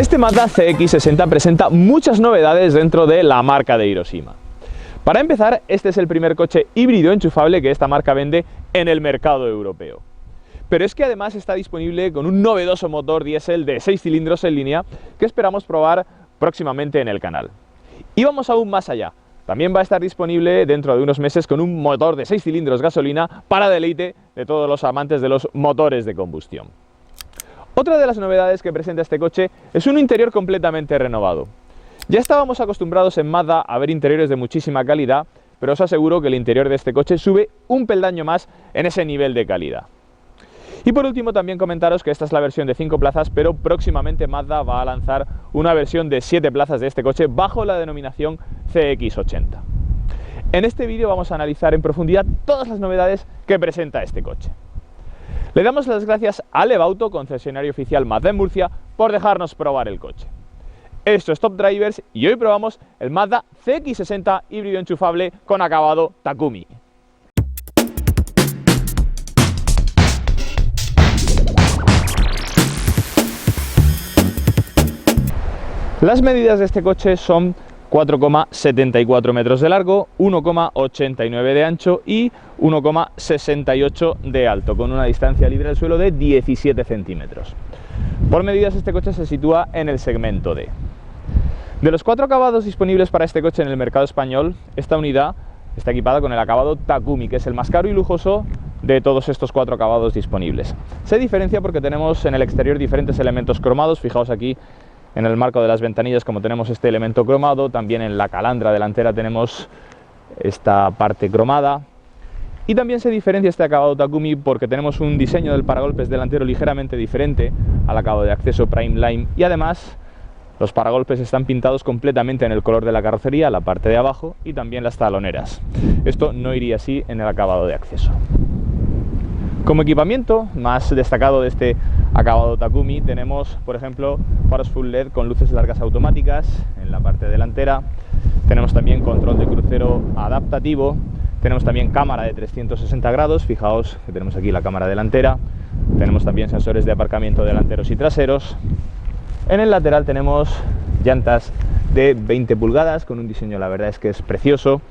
Este Mazda CX-60 presenta muchas novedades dentro de la marca de Hiroshima. Para empezar, este es el primer coche híbrido enchufable que esta marca vende en el mercado europeo. Pero es que además está disponible con un novedoso motor diésel de 6 cilindros en línea que esperamos probar próximamente en el canal. Y vamos aún más allá. También va a estar disponible dentro de unos meses con un motor de 6 cilindros gasolina para deleite de todos los amantes de los motores de combustión. Otra de las novedades que presenta este coche es un interior completamente renovado. Ya estábamos acostumbrados en Mazda a ver interiores de muchísima calidad, pero os aseguro que el interior de este coche sube un peldaño más en ese nivel de calidad. Y por último también comentaros que esta es la versión de 5 plazas, pero próximamente Mazda va a lanzar una versión de 7 plazas de este coche bajo la denominación CX-80. En este vídeo vamos a analizar en profundidad todas las novedades que presenta este coche. Le damos las gracias a Levauto, concesionario oficial Mazda en Murcia, por dejarnos probar el coche. Esto es Top Drivers y hoy probamos el Mazda CX-60 híbrido enchufable con acabado Takumi. Las medidas de este coche son 4,74 metros de largo, 1,89 de ancho y 1,68 de alto, con una distancia libre del suelo de 17 centímetros. Por medidas este coche se sitúa en el segmento D. De los 4 acabados disponibles para este coche en el mercado español, esta unidad está equipada con el acabado Takumi, que es el más caro y lujoso de todos estos 4 acabados disponibles. Se diferencia porque tenemos en el exterior diferentes elementos cromados. Fijaos aquí en el marco de las ventanillas como tenemos este elemento cromado, también en la calandra delantera tenemos esta parte cromada. Y también se diferencia este acabado Takumi porque tenemos un diseño del paragolpes delantero ligeramente diferente al acabado de acceso Prime Line, y además los paragolpes están pintados completamente en el color de la carrocería, la parte de abajo y también las taloneras. Esto no iría así en el acabado de acceso. Como equipamiento más destacado de este acabado Takumi tenemos, por ejemplo, faros full LED con luces largas automáticas en la parte delantera. Tenemos también control de crucero adaptativo. Tenemos también cámara de 360 grados, fijaos que tenemos aquí la cámara delantera. Tenemos también sensores de aparcamiento delanteros y traseros. En el lateral tenemos llantas de 20 pulgadas con un diseño, la verdad es que es precioso.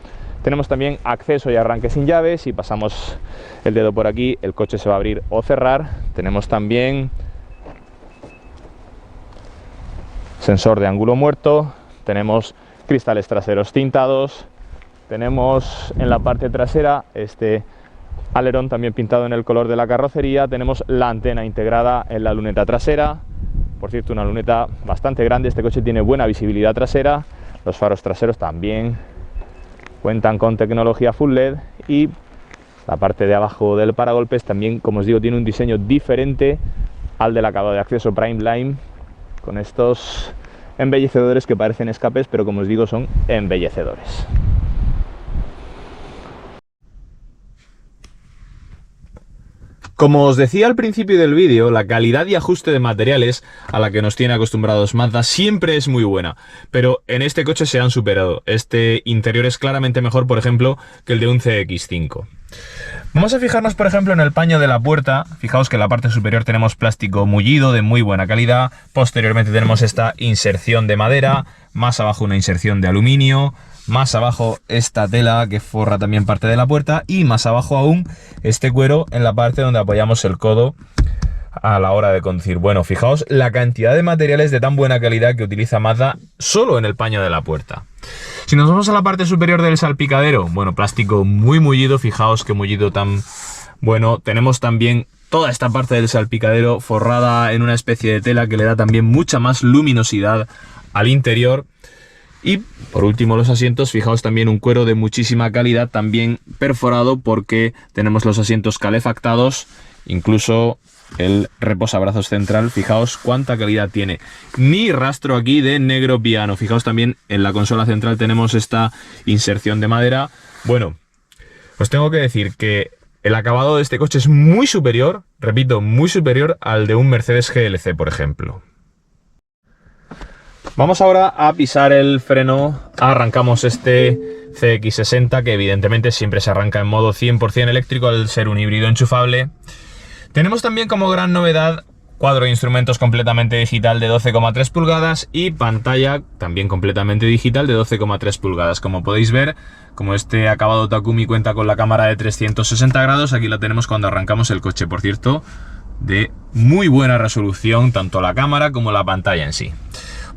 Tenemos también acceso y arranque sin llave. Si pasamos el dedo por aquí, el coche se va a abrir o cerrar. Tenemos también sensor de ángulo muerto. Tenemos cristales traseros tintados. Tenemos en la parte trasera este alerón también pintado en el color de la carrocería. Tenemos la antena integrada en la luneta trasera. Por cierto, una luneta bastante grande. Este coche tiene buena visibilidad trasera. Los faros traseros también cuentan con tecnología full LED y la parte de abajo del paragolpes también, como os digo, tiene un diseño diferente al del acabado de acceso Prime Line, con estos embellecedores que parecen escapes, pero como os digo son embellecedores. Como os decía al principio del vídeo, la calidad y ajuste de materiales a la que nos tiene acostumbrados Mazda siempre es muy buena, pero en este coche se han superado. Este interior es claramente mejor, por ejemplo, que el de un CX-5. Vamos a fijarnos, por ejemplo, en el paño de la puerta. Fijaos que en la parte superior tenemos plástico mullido de muy buena calidad. Posteriormente tenemos esta inserción de madera, más abajo una inserción de aluminio, más abajo esta tela que forra también parte de la puerta y más abajo aún este cuero en la parte donde apoyamos el codo a la hora de conducir. Bueno, fijaos la cantidad de materiales de tan buena calidad que utiliza Mazda solo en el paño de la puerta. Si nos vamos a la parte superior del salpicadero, bueno, plástico muy mullido, fijaos qué mullido tan bueno. Tenemos también toda esta parte del salpicadero forrada en una especie de tela que le da también mucha más luminosidad al interior. Y por último los asientos, fijaos también un cuero de muchísima calidad, también perforado porque tenemos los asientos calefactados, incluso el reposabrazos central, fijaos cuánta calidad tiene. Ni rastro aquí de negro piano. Fijaos también en la consola central tenemos esta inserción de madera. Bueno, os tengo que decir que el acabado de este coche es muy superior, repito, muy superior al de un Mercedes GLC, por ejemplo. Vamos ahora a pisar el freno. Arrancamos este CX-60, que evidentemente siempre se arranca en modo 100% eléctrico al ser un híbrido enchufable. Tenemos también como gran novedad cuadro de instrumentos completamente digital de 12,3 pulgadas y pantalla también completamente digital de 12,3 pulgadas. Como podéis ver, como este acabado Takumi cuenta con la cámara de 360 grados, aquí la tenemos cuando arrancamos el coche. Por cierto, de muy buena resolución, tanto la cámara como la pantalla en sí.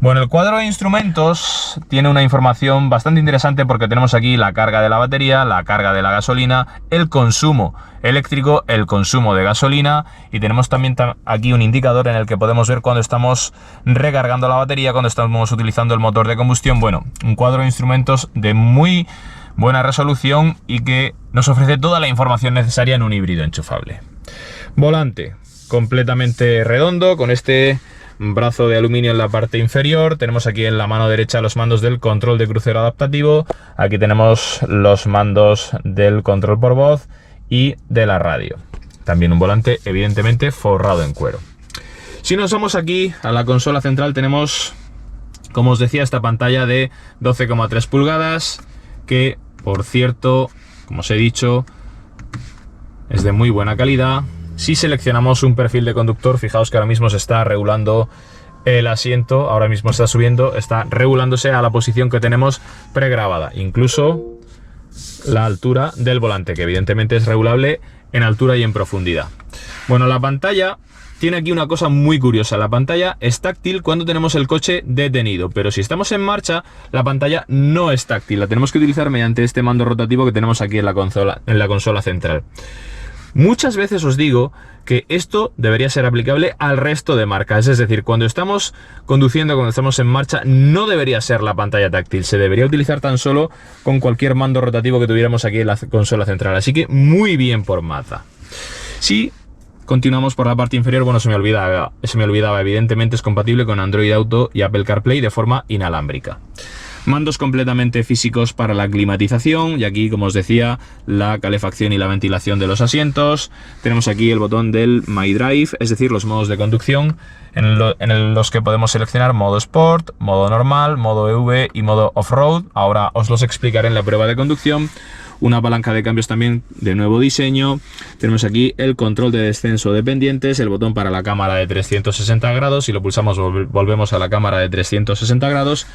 Bueno, el cuadro de instrumentos tiene una información bastante interesante porque tenemos aquí la carga de la batería, la carga de la gasolina, el consumo eléctrico, el consumo de gasolina y tenemos también aquí un indicador en el que podemos ver cuando estamos recargando la batería, cuando estamos utilizando el motor de combustión. Bueno, un cuadro de instrumentos de muy buena resolución y que nos ofrece toda la información necesaria en un híbrido enchufable. Volante completamente redondo con este brazo de aluminio en la parte inferior. Tenemos aquí en la mano derecha los mandos del control de crucero adaptativo. Aquí tenemos los mandos del control por voz y de la radio. También un volante evidentemente forrado en cuero. Si nos vamos aquí a la consola central, tenemos, como os decía, esta pantalla de 12,3 pulgadas que, por cierto, como os he dicho, es de muy buena calidad. Si seleccionamos un perfil de conductor, fijaos que ahora mismo se está regulando el asiento, ahora mismo está subiendo, está regulándose a la posición que tenemos pregrabada, incluso la altura del volante, que evidentemente es regulable en altura y en profundidad. Bueno, la pantalla tiene aquí una cosa muy curiosa, la pantalla es táctil cuando tenemos el coche detenido, pero si estamos en marcha, la pantalla no es táctil, la tenemos que utilizar mediante este mando rotativo que tenemos aquí en la consola central. Muchas veces os digo que esto debería ser aplicable al resto de marcas, es decir, cuando estamos conduciendo, cuando estamos en marcha, no debería ser la pantalla táctil, se debería utilizar tan solo con cualquier mando rotativo que tuviéramos aquí en la consola central, así que muy bien por Mazda. Si continuamos por la parte inferior, bueno, se me olvidaba, evidentemente es compatible con Android Auto y Apple CarPlay de forma inalámbrica. Mandos completamente físicos para la climatización y aquí, como os decía, la calefacción y la ventilación de los asientos. Tenemos aquí el botón del My Drive, es decir, los modos de conducción en los que podemos seleccionar modo Sport, modo normal, modo EV y modo Off-Road. Ahora os los explicaré en la prueba de conducción. Una palanca de cambios también de nuevo diseño. Tenemos aquí el control de descenso de pendientes, el botón para la cámara de 360 grados. Si lo pulsamos volvemos a la cámara de 360 grados.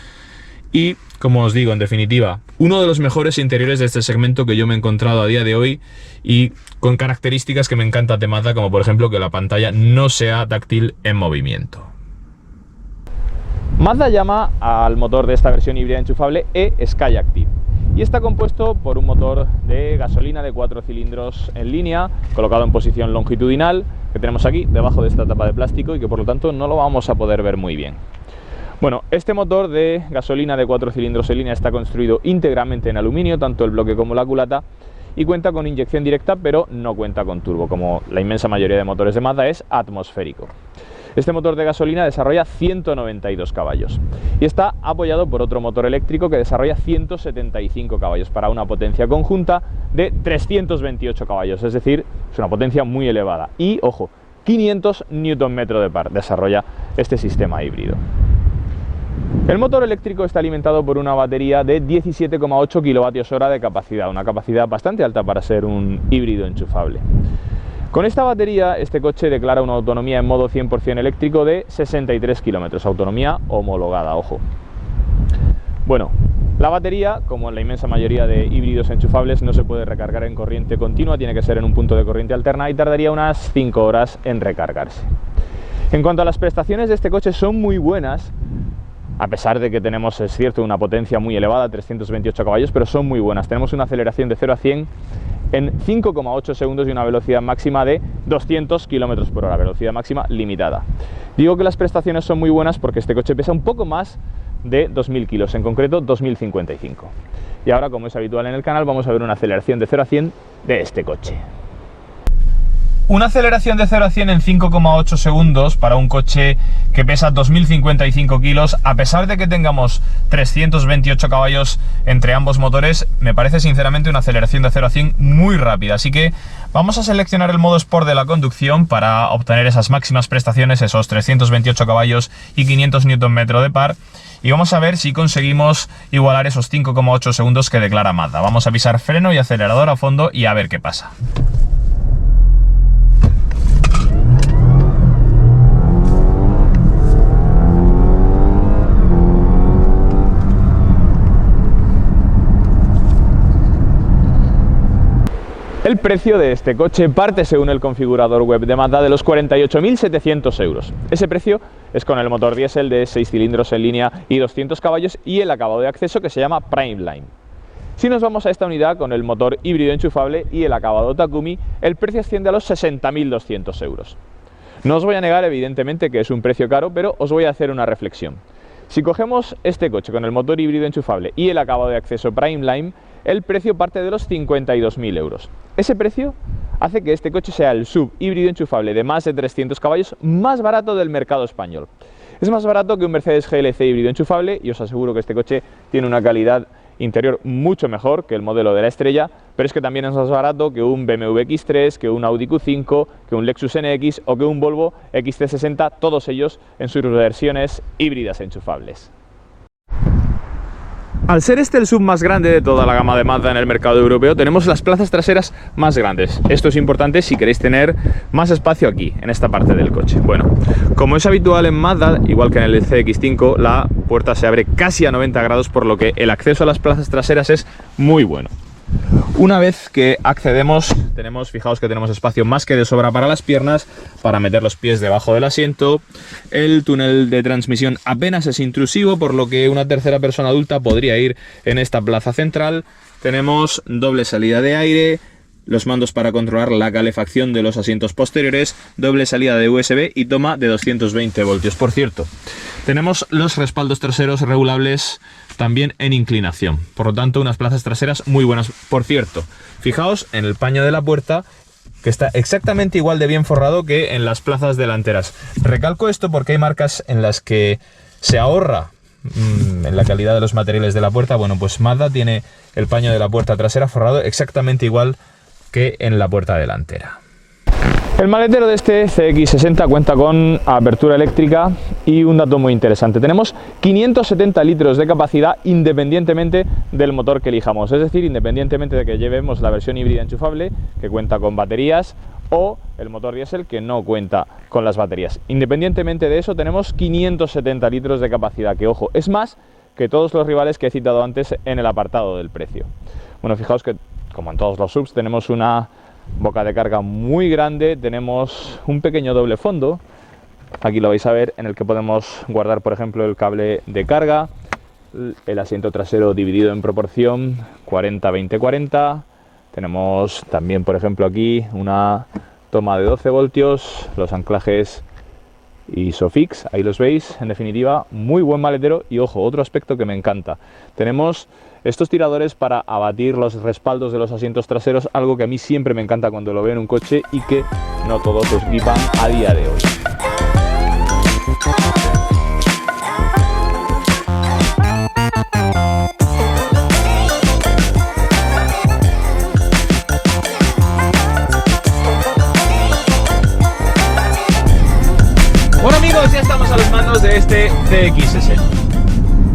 Y, como os digo, en definitiva, uno de los mejores interiores de este segmento que yo me he encontrado a día de hoy y con características que me encanta de Mazda, como por ejemplo que la pantalla no sea táctil en movimiento. Mazda llama al motor de esta versión híbrida enchufable e-Skyactiv y está compuesto por un motor de gasolina de 4 cilindros en línea, colocado en posición longitudinal, que tenemos aquí debajo de esta tapa de plástico y que por lo tanto no lo vamos a poder ver muy bien. Bueno, este motor de gasolina de 4 cilindros en línea está construido íntegramente en aluminio, tanto el bloque como la culata, y cuenta con inyección directa, pero no cuenta con turbo, como la inmensa mayoría de motores de Mazda es atmosférico. Este motor de gasolina desarrolla 192 caballos y está apoyado por otro motor eléctrico que desarrolla 175 caballos para una potencia conjunta de 328 caballos, es decir, es una potencia muy elevada. Y, ojo, 500 Nm de par desarrolla este sistema híbrido. El motor eléctrico está alimentado por una batería de 17,8 kWh de capacidad, una capacidad bastante alta para ser un híbrido enchufable. Con esta batería, este coche declara una autonomía en modo 100% eléctrico de 63 km, autonomía homologada, ojo. Bueno, la batería, como en la inmensa mayoría de híbridos enchufables, no se puede recargar en corriente continua, tiene que ser en un punto de corriente alterna y tardaría unas 5 horas en recargarse. En cuanto a las prestaciones de este coche, son muy buenas, a pesar de que tenemos, es cierto, una potencia muy elevada, 328 caballos, pero son muy buenas. Tenemos una aceleración de 0 a 100 en 5,8 segundos y una velocidad máxima de 200 km por hora, velocidad máxima limitada. Digo que las prestaciones son muy buenas porque este coche pesa un poco más de 2.000 kilos, en concreto 2.055. Y ahora, como es habitual en el canal, vamos a ver una aceleración de 0 a 100 de este coche. Una aceleración de 0 a 100 en 5,8 segundos para un coche que pesa 2.055 kilos, a pesar de que tengamos 328 caballos entre ambos motores, me parece sinceramente una aceleración de 0 a 100 muy rápida. Así que vamos a seleccionar el modo Sport de la conducción para obtener esas máximas prestaciones, esos 328 caballos y 500 Nm de par. Y vamos a ver si conseguimos igualar esos 5,8 segundos que declara Mazda. Vamos a pisar freno y acelerador a fondo y a ver qué pasa. precio de este coche parte, según el configurador web de Mazda, de los 48.700 euros. Ese precio es con el motor diésel de 6 cilindros en línea y 200 caballos y el acabado de acceso que se llama Primeline. Si nos vamos a esta unidad con el motor híbrido enchufable y el acabado Takumi, el precio asciende a los 60.200 euros. No os voy a negar, evidentemente, que es un precio caro, pero os voy a hacer una reflexión. Si cogemos este coche con el motor híbrido enchufable y el acabado de acceso Primeline, el precio parte de los 52.000 euros. Ese precio hace que este coche sea el SUV híbrido enchufable de más de 300 caballos más barato del mercado español. Es más barato que un Mercedes GLC híbrido enchufable y os aseguro que este coche tiene una calidad interior mucho mejor que el modelo de la estrella, pero es que también es más barato que un BMW X3, que un Audi Q5, que un Lexus NX o que un Volvo XC60, todos ellos en sus versiones híbridas enchufables. Al ser este el SUV más grande de toda la gama de Mazda en el mercado europeo, tenemos las plazas traseras más grandes. Esto es importante si queréis tener más espacio aquí, en esta parte del coche. Bueno, como es habitual en Mazda, igual que en el CX5, la puerta se abre casi a 90 grados, por lo que el acceso a las plazas traseras es muy bueno. Una vez que accedemos, fijaos que tenemos espacio más que de sobra para las piernas, para meter los pies debajo del asiento. El túnel de transmisión apenas es intrusivo, por lo que una tercera persona adulta podría ir en esta plaza central. Tenemos doble salida de aire, los mandos para controlar la calefacción de los asientos posteriores, doble salida de USB y toma de 220 voltios. Por cierto, tenemos los respaldos traseros regulables también en inclinación, por lo tanto unas plazas traseras muy buenas. Por cierto, fijaos en el paño de la puerta, que está exactamente igual de bien forrado que en las plazas delanteras. Recalco esto porque hay marcas en las que se ahorra en la calidad de los materiales de la puerta. Bueno, pues Mazda tiene el paño de la puerta trasera forrado exactamente igual que en la puerta delantera. El maletero de este CX60 cuenta con apertura eléctrica y un dato muy interesante. Tenemos 570 litros de capacidad independientemente del motor que elijamos. Es decir, independientemente de que llevemos la versión híbrida enchufable, que cuenta con baterías, o el motor diésel, que no cuenta con las baterías. Independientemente de eso, tenemos 570 litros de capacidad, que, ojo, es más que todos los rivales que he citado antes en el apartado del precio. Bueno, fijaos que, como en todos los SUVs, tenemos una boca de carga muy grande, tenemos un pequeño doble fondo, aquí lo vais a ver, en el que podemos guardar, por ejemplo, el cable de carga, el asiento trasero dividido en proporción 40-20-40, tenemos también, por ejemplo, aquí una toma de 12 voltios, los anclajes Isofix, ahí los veis. En definitiva, muy buen maletero. Y ojo, otro aspecto que me encanta, tenemos estos tiradores para abatir los respaldos de los asientos traseros, algo que a mí siempre me encanta cuando lo veo en un coche y que no todos los equipan a día de hoy. Bueno amigos, ya estamos a los mandos de este CX60.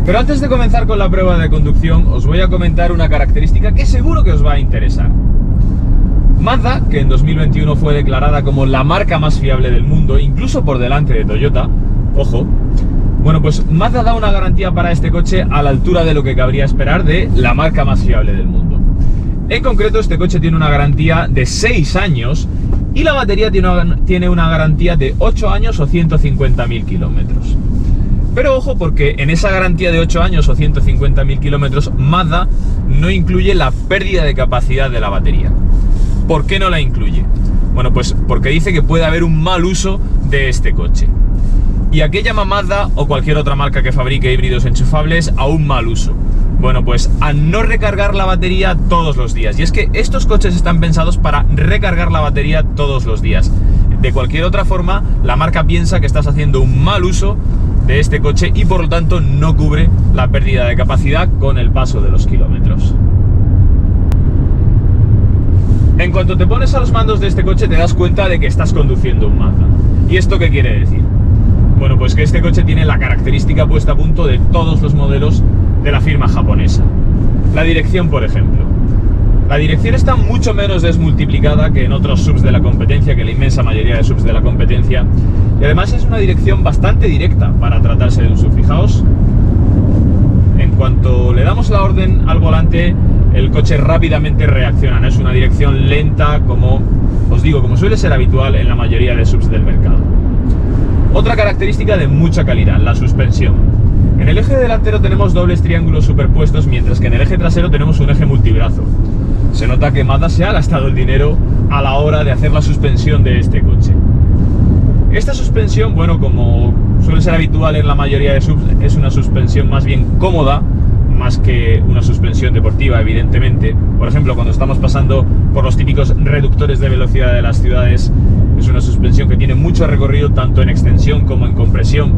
Pero antes de comenzar con la prueba de conducción, os voy a comentar una característica que seguro que os va a interesar. Mazda, que en 2021 fue declarada como la marca más fiable del mundo, incluso por delante de Toyota, ojo, bueno, pues Mazda da una garantía para este coche a la altura de lo que cabría esperar de la marca más fiable del mundo. En concreto, este coche tiene una garantía de 6 años y la batería tiene una garantía de 8 años o 150.000 kilómetros. Pero ojo, porque en esa garantía de 8 años o 150.000 kilómetros, Mazda no incluye la pérdida de capacidad de la batería. ¿Por qué no la incluye? Bueno, pues porque dice que puede haber un mal uso de este coche. ¿Y a qué llama Mazda o cualquier otra marca que fabrique híbridos enchufables a un mal uso? Bueno, pues a no recargar la batería todos los días. Y es que estos coches están pensados para recargar la batería todos los días. De cualquier otra forma, la marca piensa que estás haciendo un mal uso de este coche y por lo tanto no cubre la pérdida de capacidad con el paso de los kilómetros. En cuanto te pones a los mandos de este coche te das cuenta de que estás conduciendo un Mazda. ¿Y esto qué quiere decir? Bueno, pues que este coche tiene la característica puesta a punto de todos los modelos de la firma japonesa. La dirección, por ejemplo. La dirección está mucho menos desmultiplicada que en otros SUVs de la competencia, que la inmensa mayoría de SUVs de la competencia. Y además es una dirección bastante directa para tratarse de un SUV. Fijaos En cuanto le damos la orden al volante, el coche rápidamente reacciona, no es una dirección lenta como os digo, como suele ser habitual en la mayoría de subs del mercado. Otra característica de mucha calidad, la suspensión. En el eje delantero tenemos dobles triángulos superpuestos, mientras que en el eje trasero tenemos un eje multibrazo. Se nota que Mazda se ha gastado el dinero a la hora de hacer la suspensión de este coche. Esta suspensión, bueno, como suele ser habitual en la mayoría de subs, es una suspensión más bien cómoda, más que una suspensión deportiva, evidentemente. Por ejemplo, cuando estamos pasando por los típicos reductores de velocidad de las ciudades, es una suspensión que tiene mucho recorrido, tanto en extensión como en compresión.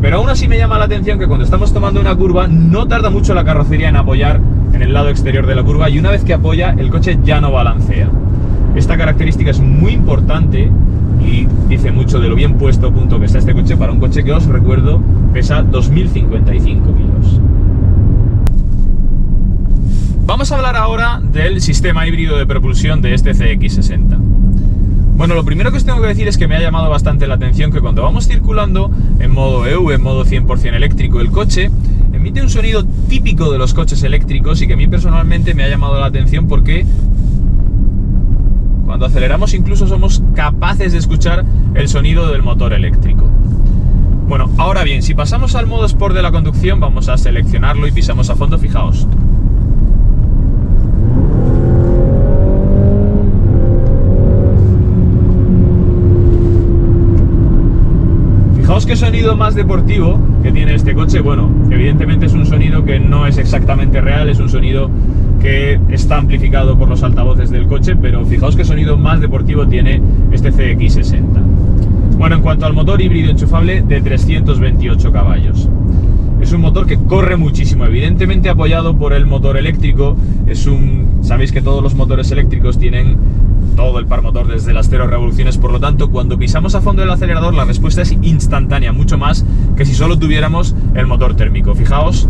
Pero aún así me llama la atención que cuando estamos tomando una curva, no tarda mucho la carrocería en apoyar en el lado exterior de la curva, y una vez que apoya, el coche ya no balancea. Esta característica es muy importante y dice mucho de lo bien puesto a punto que está este coche para un coche que, os recuerdo, pesa 2055 kilos. Vamos a hablar ahora del sistema híbrido de propulsión de este CX60. Bueno, lo primero que os tengo que decir es que me ha llamado bastante la atención que cuando vamos circulando en modo EV, en modo 100% eléctrico, el coche emite un sonido típico de los coches eléctricos y que a mí personalmente me ha llamado la atención porque cuando aceleramos incluso somos capaces de escuchar el sonido del motor eléctrico. Bueno, ahora bien, si pasamos al modo Sport de la conducción, vamos a seleccionarlo y pisamos a fondo, fijaos. Fijaos qué sonido más deportivo que tiene este coche. Bueno, evidentemente es un sonido que no es exactamente real, es un sonido que está amplificado por los altavoces del coche, pero fijaos qué sonido más deportivo tiene este CX60. Bueno, en cuanto al motor híbrido enchufable, de 328 caballos. Es un motor que corre muchísimo, evidentemente apoyado por el motor eléctrico. Sabéis que todos los motores eléctricos tienen todo el par motor desde las 0 revoluciones, por lo tanto, cuando pisamos a fondo el acelerador, la respuesta es instantánea, mucho más que si solo tuviéramos el motor térmico. Fijaos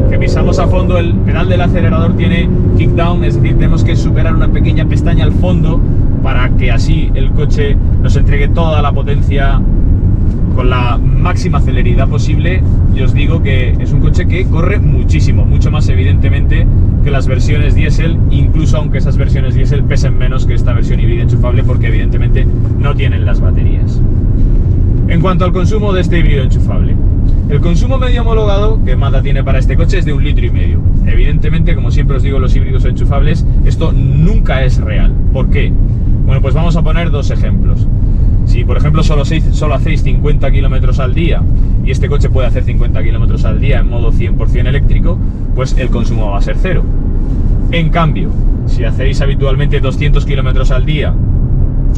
que pisamos a fondo, el pedal del acelerador tiene kickdown, es decir, tenemos que superar una pequeña pestaña al fondo para que así el coche nos entregue toda la potencia con la máxima celeridad posible. Y os digo que es un coche que corre muchísimo, mucho más evidentemente que las versiones diésel, incluso aunque esas versiones diésel pesen menos que esta versión híbrida enchufable, porque evidentemente no tienen las baterías. En cuanto al consumo de este híbrido enchufable, el consumo medio homologado que Mazda tiene para este coche es de 1,5 litros. Evidentemente, como siempre os digo, los híbridos enchufables, esto nunca es real. ¿Por qué? Bueno, pues vamos a poner dos ejemplos. Si por ejemplo solo hacéis 50 kilómetros al día y este coche puede hacer 50 kilómetros al día en modo 100% eléctrico, pues el consumo va a ser cero. En cambio, si hacéis habitualmente 200 kilómetros al día,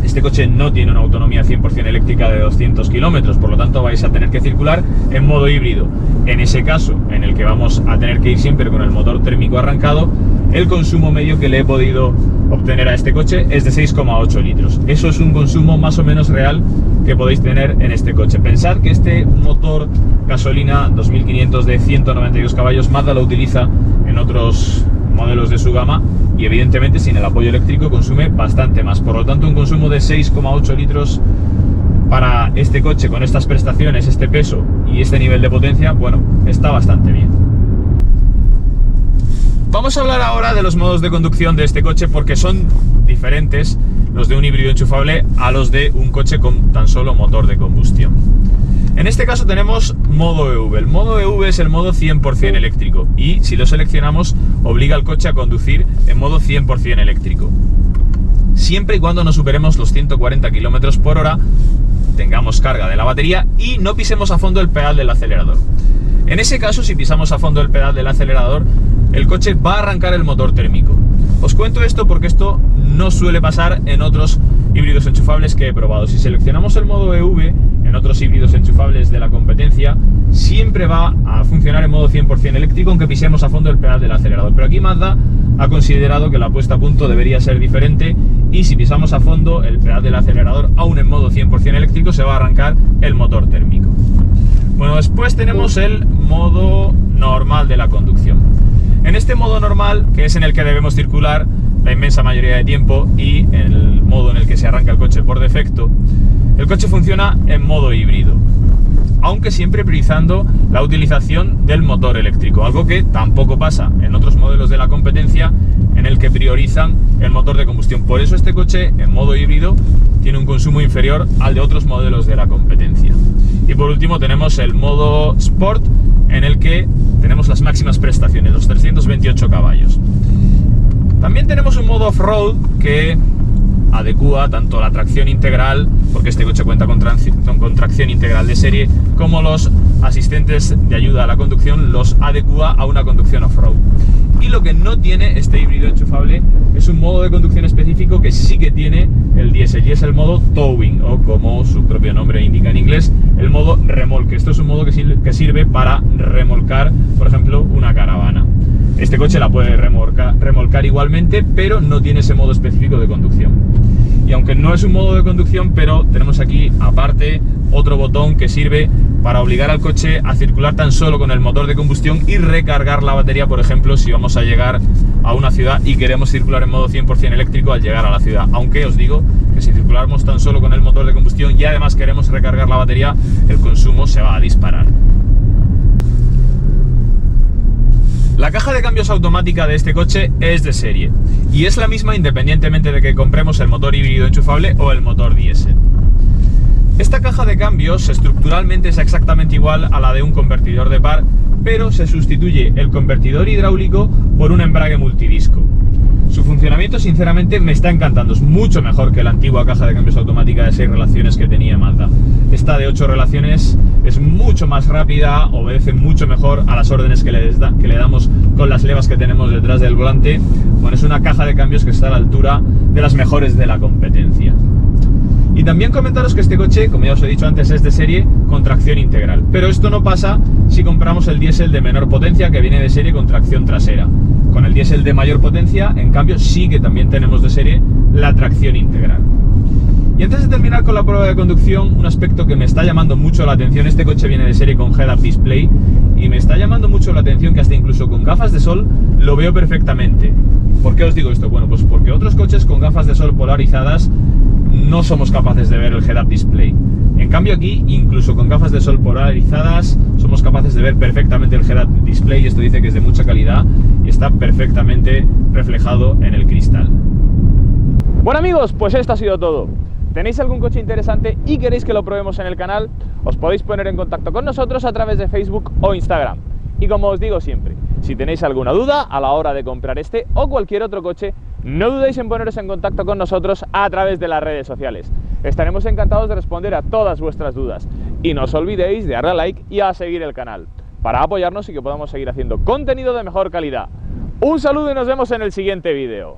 este coche no tiene una autonomía 100% eléctrica de 200 kilómetros, por lo tanto vais a tener que circular en modo híbrido. En ese caso, en el que vamos a tener que ir siempre con el motor térmico arrancado, el consumo medio que le he podido obtener a este coche es de 6,8 litros. Eso es un consumo más o menos real que podéis tener en este coche. Pensad que este motor gasolina 2500 de 192 caballos Mazda lo utiliza en otros modelos de su gama y evidentemente sin el apoyo eléctrico consume bastante más. Por lo tanto, un consumo de 6,8 litros para este coche con estas prestaciones, este peso y este nivel de potencia, bueno, está bastante bien. Vamos a hablar ahora de los modos de conducción de este coche porque son diferentes los de un híbrido enchufable a los de un coche con tan solo motor de combustión. En este caso tenemos modo EV. El modo EV es el modo 100% eléctrico y si lo seleccionamos obliga al coche a conducir en modo 100% eléctrico. Siempre y cuando no superemos los 140 km por hora, tengamos carga de la batería y no pisemos a fondo el pedal del acelerador. En ese caso, si pisamos a fondo el pedal del acelerador, el coche va a arrancar el motor térmico. Os cuento esto porque esto no suele pasar en otros híbridos enchufables que he probado. Si seleccionamos el modo EV en otros híbridos enchufables de la competencia, siempre va a funcionar en modo 100% eléctrico aunque pisemos a fondo el pedal del acelerador. Pero aquí Mazda ha considerado que la puesta a punto debería ser diferente y si pisamos a fondo el pedal del acelerador aún en modo 100% eléctrico se va a arrancar el motor térmico. Bueno, después tenemos el modo normal de la conducción. En este modo normal, que es en el que debemos circular la inmensa mayoría de tiempo y el modo en el que se arranca el coche por defecto, el coche funciona en modo híbrido. aunque siempre priorizando la utilización del motor eléctrico, algo que tampoco pasa en otros modelos de la competencia en el que priorizan el motor de combustión. Por eso este coche en modo híbrido tiene un consumo inferior al de otros modelos de la competencia. Y por último tenemos el modo Sport, en el que tenemos las máximas prestaciones, los 328 caballos. También tenemos un modo Off-Road que adecua tanto la tracción integral, porque este coche cuenta con tracción integral de serie, como los asistentes de ayuda a la conducción los adecua a una conducción off-road. Y lo que no tiene este híbrido enchufable es un modo de conducción específico que sí que tiene el diésel, y es el modo Towing, o como su propio nombre indica en inglés, el modo remolque. Esto es un modo que sirve para remolcar, por ejemplo, una caravana. Este coche la puede remolcar igualmente, pero no tiene ese modo específico de conducción. Y aunque no es un modo de conducción, pero tenemos aquí aparte otro botón que sirve para obligar al coche a circular tan solo con el motor de combustión y recargar la batería, por ejemplo, si vamos a llegar a una ciudad y queremos circular en modo 100% eléctrico al llegar a la ciudad. Aunque os digo que si circulamos tan solo con el motor de combustión y además queremos recargar la batería, el consumo se va a disparar. La caja de cambios automática de este coche es de serie y es la misma independientemente de que compremos el motor híbrido enchufable o el motor diésel. Esta caja de cambios estructuralmente es exactamente igual a la de un convertidor de par, pero se sustituye el convertidor hidráulico por un embrague multidisco. Su funcionamiento sinceramente me está encantando, es mucho mejor que la antigua caja de cambios automática de 6 relaciones que tenía Mazda. Esta de 8 relaciones es mucho más rápida, obedece mucho mejor a las órdenes que le damos con las levas que tenemos detrás del volante. Bueno, es una caja de cambios que está a la altura de las mejores de la competencia. Y también comentaros que este coche, como ya os he dicho antes, es de serie con tracción integral. Pero esto no pasa si compramos el diésel de menor potencia, que viene de serie con tracción trasera. Con el diésel de mayor potencia, en cambio, sí que también tenemos de serie la tracción integral. Y antes de terminar con la prueba de conducción, un aspecto que me está llamando mucho la atención: este coche viene de serie con Head-Up Display y me está llamando mucho la atención que hasta incluso con gafas de sol lo veo perfectamente. ¿Por qué os digo esto? Bueno, pues porque otros coches con gafas de sol polarizadas no somos capaces de ver el Head-Up Display. En cambio aquí, incluso con gafas de sol polarizadas, somos capaces de ver perfectamente el Head-Up Display, y esto dice que es de mucha calidad y está perfectamente reflejado en el cristal. Bueno amigos, pues esto ha sido todo. ¿Tenéis algún coche interesante y queréis que lo probemos en el canal? Os podéis poner en contacto con nosotros a través de Facebook o Instagram. Y como os digo siempre, si tenéis alguna duda a la hora de comprar este o cualquier otro coche, no dudéis en poneros en contacto con nosotros a través de las redes sociales. Estaremos encantados de responder a todas vuestras dudas. Y no os olvidéis de darle a like y a seguir el canal, para apoyarnos y que podamos seguir haciendo contenido de mejor calidad. Un saludo y nos vemos en el siguiente vídeo.